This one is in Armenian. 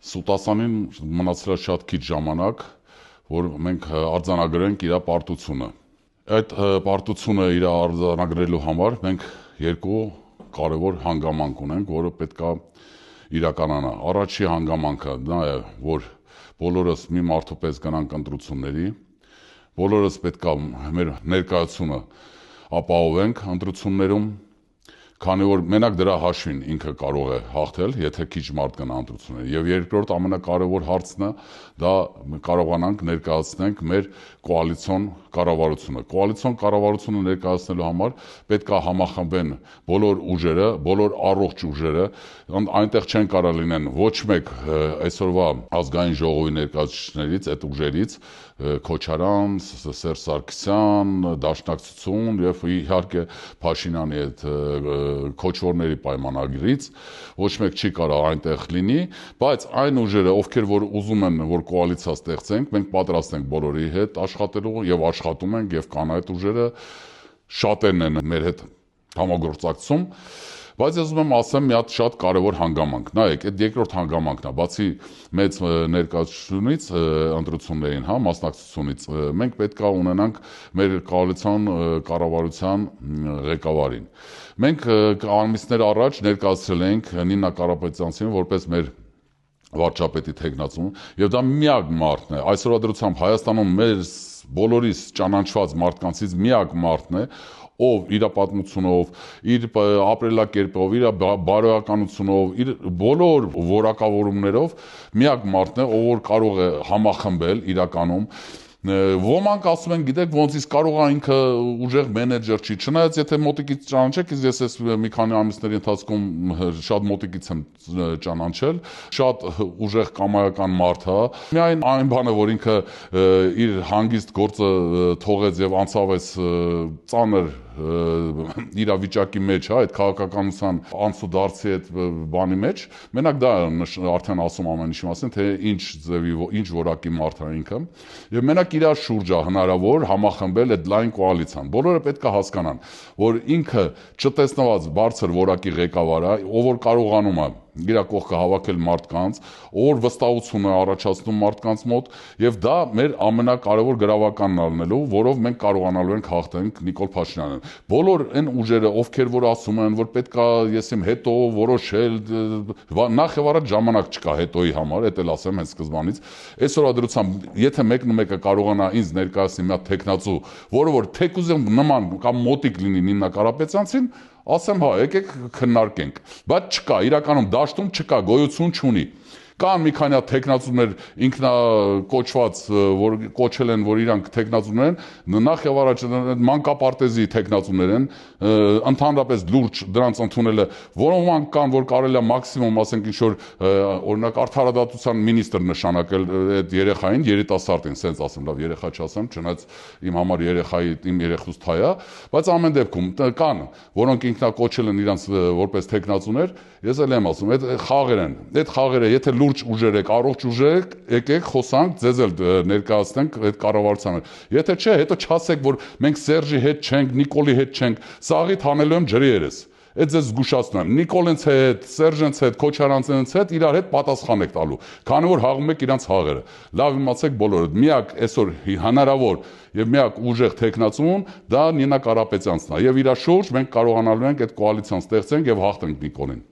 Սուտասանին մնացել է շատ քիչ ժամանակ, որ մենք արձանագրենք իր պարտությունը։ Այդ պարտությունը իր արձանագրելու համար մենք երկու կարևոր հանգամանք ունենք, որը պետք է իրականանա։ Առաջի հանգամանքը դա է, որ բոլորս մի մարդու պես գնանք ընտրությունների, բոլորս պետք է մեր ներկայությունը ապահովենք ընտրություններում, քանի որ մենակ դրա հաշվին ինքը կարող է հաղթել, եթե քիչ մարդ գնա ընտրությունների։ Եվ երկրորդ ամենակարևոր հարցն է, դա կարողանանք ներկայացնենք մեր կոալիցիոն կառավարությունը։ Կոալիցիոն կառավարությունը ներկայացնելու համար պետք է համախմբեն բոլոր ուժերը, բոլոր առողջ ուժերը, այնտեղ չեն կարող լինեն ոչ մեկ այսօրվա ազգային ժողովի ներկայացուցիչներից, այդ ուժերից, Քոչարյան, Սերժ Սարգսյան, Դաշնակցություն եւ իհարկե Փաշինյանի այդ քոչվորների պայմանագրից ոչ մեկ չի կարող այնտեղ լինի, բայց այն ուժերը, ովքեր որ ուզում են որ կոալիցիա ստեղծենք, մենք պատրաստ ենք բոլորի հետ աշխատելու եւ աշխատում ենք եւ կան այդ ուժերը, շատերն են մեր հետ համագործակցում, բայց ես ուզում եմ ասեմ մի հատ շատ կարևոր հանգամանք։ Նայեք, այդ երկրորդ հանգամանքն է, բացի մեծ ներկայացությունից ընտրություններին, մասնակցությունից, մենք պետք է ունենանք մեր կոալիցիոն կառավարության ղեկավարին։ Մենք ամիսներ առաջ ներկայացրել ենք Նինա Կարապետյանցին որպես մեր վարչապետի թեկնածու, եւ դա միակ մարդն է, այսօրվա դրությամբ Հայաստանում մեր բոլորիս ճանաչված մարդկանցից միակ մարդն է, ով իր պատմությունով, իր ապրելակերպով, իր բարոյականությունով, իր բոլոր որակավորումներով միակ մարդն է, ով որ կարող է համախմբել իրականում։ Ոմանք ասում են, գիտեք, ոնց իսկ կարող է ինքը ուժեղ մենեջեր չի, չնայած եթե մոտիկից ճանաչեք, ես մի քանի ամիսների ընթացքում շատ մոտիկից եմ ճանաչել, շատ ուժեղ կամայական մարդ է։ Միայն այն բանը, որ ինքը իր հանգիստ գործը թողեց եւ անցավ այս ծանր իրավիճակի մեջ, այդ քաղաքականության անցուդարձի այդ բանի մեջ, մենակ դա արդեն ասում ամեն ինչի մասին, թե ինչ ձևի, ինչ որակի մարդ է ինքը, եւ մենակ իր շուրջը հնարավոր համախմբել այդ լայն կոալիցիան։ Բոլորը պետք է հասկանան, որ ինքը չտեսնված բարձր որակի ղեկավար է, ով որ կարողանում է իր կողքը հավաքել մարդկանց, ով վստահություն է առաջացնում մարդկանց մոտ, եւ դա մեր ամենակարևոր գրավականն ալնելու, որով մենք կարողանալու ենք հաղթենք Նիկոլ Փաշինյանին։ Բոլոր այն ուժերը, ովքեր որ ասում են, որ պետք է եսիմ հետո որոշել, նախ եւ առաջ ժամանակ չկա հետոյի համար, դա էլ ասեմ հենց սկզբանից։ Այսօրվա դրությամբ, եթե մեկը կարողանա ինձ ներկայացնի մի հատ տեխնացու, որը որ թեկուզ նման կամ մոտիկ լինի Նինա Կարապետյանցին, ասեմ հա, եկեք քննարկենք, բայց չկա, իրականում դաշտում չկա, գոյություն չունի։ Կան մի քանի հատ տեխնացուներ ինքնակոչված, որ կոչել են, որ իրանք տեխնացուներ են, նախ եւ առաջ մանկապարտեզի տեխնացուներ են, ընդհանրապես լուրջ դրանց ընդունելը, որոնք կան, որ կարելի է մաքսիմում, ասենք ինչ որ օրինակ արդարադատության մինիստրը նշանակել այդ երեխային, երիտասարդին, սենց ասեմ, լավ երեխա չասեմ, չնայած իմ համար երեխայի իմ երեխուց թայ է, բայց ամեն դեպքում կան, որոնք ինքնակոչել են իրանց որպես տեխնացուներ, ես էլ եմ ասում, այդ խաղեր են, այդ խաղերը, եթե լուրջ ուժեր եք, առողջ ուժեր եք, եկեք խոսանք, ձեզ էլ ներկայացնենք այդ կառավարությանը։ Եթե չէ, հետո չասեք, որ մենք Սերժի հետ չենք, Նիկոլի հետ չենք, սաղիթ հանելու եմ ջրի երես։ Այդ ձեզ զգուշացնում եմ, Նիկոլենց հետ, Սերժենց հետ, Քոչարյանցենց հետ իրար հետ պատասխան եք տալու, քանի որ հաղում եք իրանց խաղերը։ Լավ իմացեք բոլորը, միակ այսօր հնարավոր եւ միակ ուժեղ տեխնացուն դա Նինա Կարապետյանցն է, եւ իր շուրջ մենք կարողանալու ենք այդ կոալիցիան ստեղծենք եւ հաղթենք Նիկոլին։